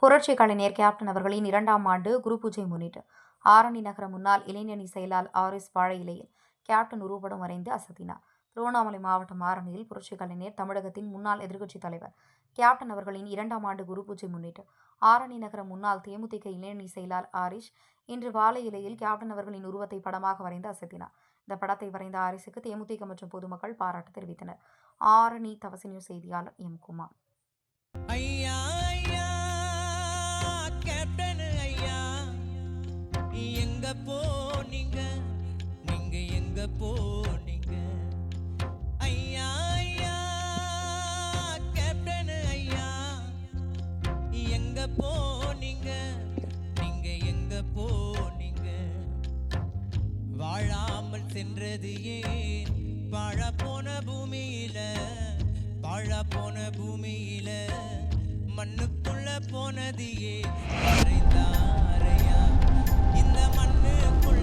புரட்சி கலைஞர் கேப்டன் அவர்களின் 2ஆம் ஆண்டு குரு பூஜை முன்னிட்டு ஆரணி நகர முன்னாள் இளைஞரணி செயலாளர் ஆரிஸ் வாழை இலையில் கேப்டன் உருவப்படம் வரைந்து அசத்தினார். திருவண்ணாமலை மாவட்டம் ஆரணியில் புரட்சி கலைஞர், தமிழகத்தின் முன்னாள் எதிர்க்கட்சித் தலைவர் கேப்டன் அவர்களின் 2ஆம் ஆண்டு குரு பூஜை முன்னிட்டு ஆரணி நகர முன்னாள் தேமுதிக இளைஞரணி செயலாளர் ஆரிஷ் இன்று வாழை இலையில் கேப்டன் அவர்களின் உருவத்தை படமாக வரைந்து அசத்தினார். இந்த படத்தை வரைந்த ஆரிஸுக்கு தேமுதிக மற்றும் பொதுமக்கள் பாராட்டு தெரிவித்தனர். ஆரணி தவசி நியூஸ் செய்தியாளர் எம். குமார். போனீங்க நீங்க எங்க போனீங்க ஐயா ஐயா கேப்டன் ஐயா எங்க போனீங்க நீங்க எங்க போனீங்க வாழாமல் சென்றது ஏன் வாழ போன பூமியில மண்ணுக்குள்ள போனது ஏன் இந்த மண்ணுக்குள்ள